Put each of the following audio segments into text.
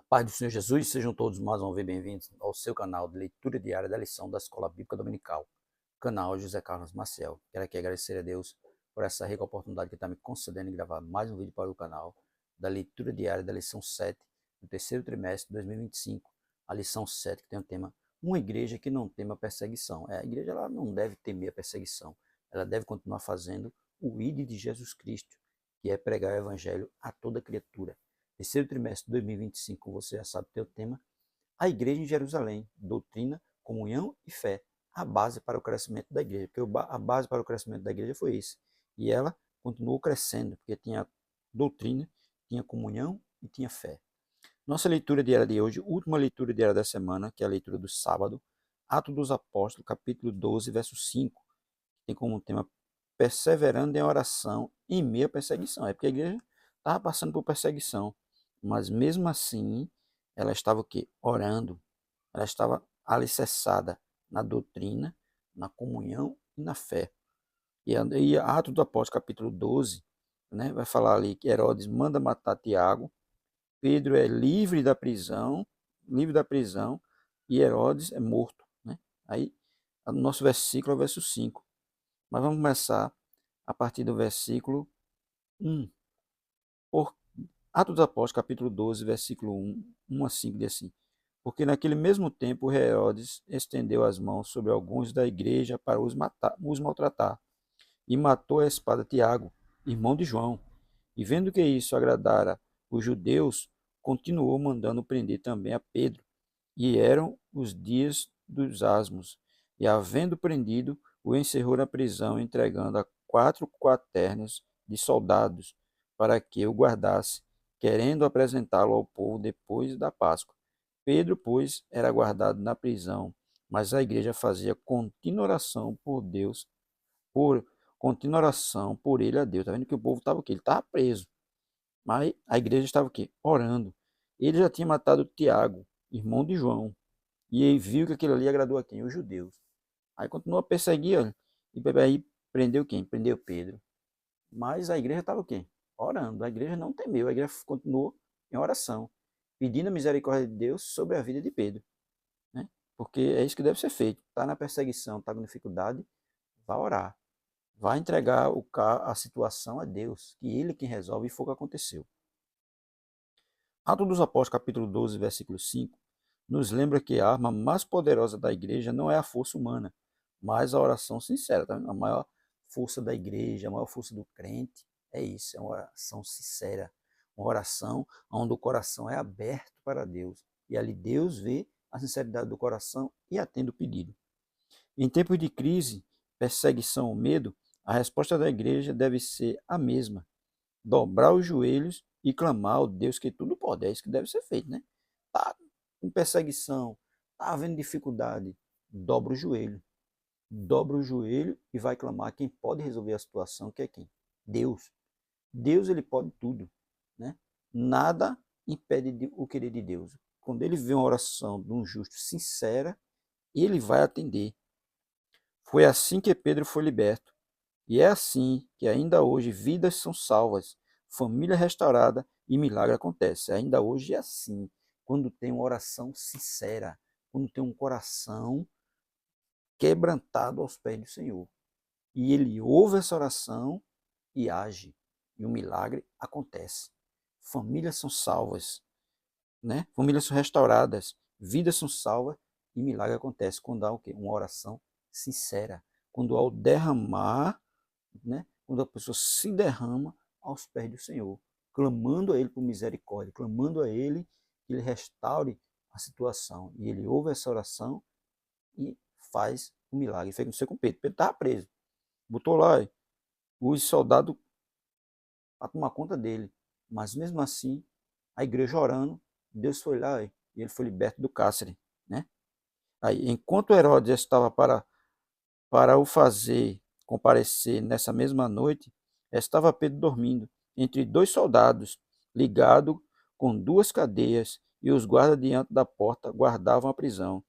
Paz do Senhor Jesus, sejam todos mais uma vez bem-vindos ao seu canal de leitura diária da lição da Escola Bíblica Dominical, canal José Carlos Maciel. Quero aqui agradecer a Deus por essa rica oportunidade que está me concedendo de gravar mais um vídeo para o canal da leitura diária da lição 7 do terceiro trimestre de 2025, a lição 7 que tem o tema Uma igreja que não tema perseguição. A igreja ela não deve temer a perseguição, ela deve continuar fazendo o ID de Jesus Cristo, que é pregar o evangelho a toda criatura. Terceiro trimestre de 2025, como você já sabe, tem o tema A Igreja em Jerusalém, doutrina, comunhão e fé, a base para o crescimento da igreja, porque a base para o crescimento da igreja foi esse, e ela continuou crescendo, porque tinha doutrina, tinha comunhão e tinha fé. Nossa leitura diária de hoje, última leitura diária da semana, que é a leitura do sábado, Atos dos Apóstolos, capítulo 12, verso 5, tem como tema perseverando em oração em meio à perseguição. É porque a igreja estava passando por perseguição, mas mesmo assim ela estava o quê? Orando. Ela estava alicerçada na doutrina, na comunhão e na fé. E Atos do Apóstolo, capítulo 12, né, vai falar ali que Herodes manda matar Tiago, Pedro é livre da prisão, e Herodes é morto. Né? Aí, o nosso versículo é o verso 5. Mas vamos começar a partir do versículo 1. Por Atos dos Apóstolos, capítulo 12, versículo 1 a 5, diz assim: Porque naquele mesmo tempo Herodes estendeu as mãos sobre alguns da igreja para os maltratar, e matou a espada Tiago, irmão de João. E vendo que isso agradara os judeus, continuou mandando prender também a Pedro. E eram os dias dos asmos. E havendo prendido, o encerrou na prisão, entregando a 4 quaternos de soldados, para que o guardasse, querendo apresentá-lo ao povo depois da Páscoa. Pedro, pois, era guardado na prisão, mas a igreja fazia contínua oração por Deus, por contínua oração por ele a Deus. Está vendo que o povo estava o quê? Ele estava preso, mas a igreja estava o quê? Orando. Ele já tinha matado Tiago, irmão de João, e ele viu que aquilo ali agradou a quem? Os judeus. Aí continuou a perseguir, olha, e aí prendeu quem? Prendeu Pedro. Mas a igreja estava o quê? Orando. A igreja não temeu, a igreja continuou em oração, pedindo a misericórdia de Deus sobre a vida de Pedro. Né? Porque é isso que deve ser feito. Está na perseguição, está com dificuldade, vá orar. Vá entregar a situação a Deus, que Ele quem resolve, e foi o que aconteceu. Atos dos Apóstolos, capítulo 12, versículo 5, nos lembra que a arma mais poderosa da igreja não é a força humana, mas a oração sincera. Tá? A maior força da igreja, a maior força do crente é isso, é uma oração sincera, uma oração onde o coração é aberto para Deus. E ali Deus vê a sinceridade do coração e atende o pedido. Em tempos de crise, perseguição ou medo, a resposta da igreja deve ser a mesma: dobrar os joelhos e clamar ao Deus que tudo pode. É isso que deve ser feito, né? Tá com perseguição, tá havendo dificuldade, dobra o joelho. Dobra o joelho e vai clamar quem pode resolver a situação, que é quem? Deus. Deus, ele pode tudo, né? Nada impede o querer de Deus. Quando ele vê uma oração de um justo sincera, ele vai atender. Foi assim que Pedro foi liberto. E é assim que ainda hoje vidas são salvas, família restaurada e milagre acontece. Ainda hoje é assim, quando tem uma oração sincera, quando tem um coração quebrantado aos pés do Senhor. E ele ouve essa oração e age. E o milagre acontece. Famílias são salvas, né? Famílias são restauradas, vidas são salvas e milagre acontece quando há o quê? Uma oração sincera. Quando há o derramar, né? Quando a pessoa se derrama aos pés do Senhor, clamando a Ele por misericórdia, clamando a Ele que Ele restaure a situação. E Ele ouve essa oração e faz o milagre. Fez com Pedro. Pedro estava preso. Botou lá os soldados para tomar conta dele. Mas mesmo assim, a igreja orando, Deus foi lá e ele foi liberto do cárcere. Né? Aí, enquanto Herodes estava para o fazer comparecer nessa mesma noite, estava Pedro dormindo entre 2 soldados, ligado com 2 cadeias, e os guardas diante da porta guardavam a prisão.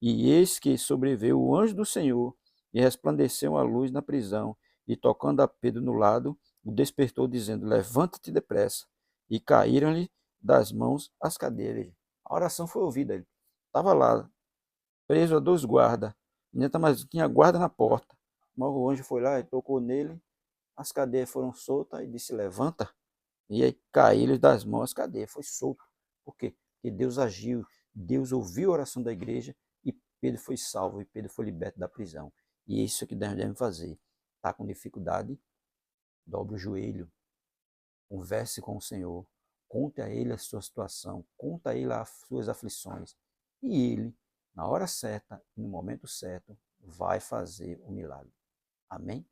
E eis que sobreveio o anjo do Senhor, e resplandeceu a luz na prisão, e tocando a Pedro no lado, o despertou, dizendo: Levanta-te depressa. E caíram-lhe das mãos as cadeias. A oração foi ouvida. Ele estava lá, preso a 2 guardas. Mas tinha guarda na porta. Mas o anjo foi lá e tocou nele. As cadeias foram soltas e disse: levanta. E aí caiu das mãos as cadeias. Foi solto. Por quê? Porque Deus agiu. Deus ouviu a oração da igreja e Pedro foi salvo. E Pedro foi liberto da prisão. E é isso que nós devemos fazer. Está com dificuldade? Dobre o joelho. Converse com o Senhor. Conte a Ele a sua situação. Conte a Ele as suas aflições. E Ele, na hora certa, no momento certo, vai fazer o milagre. Amém?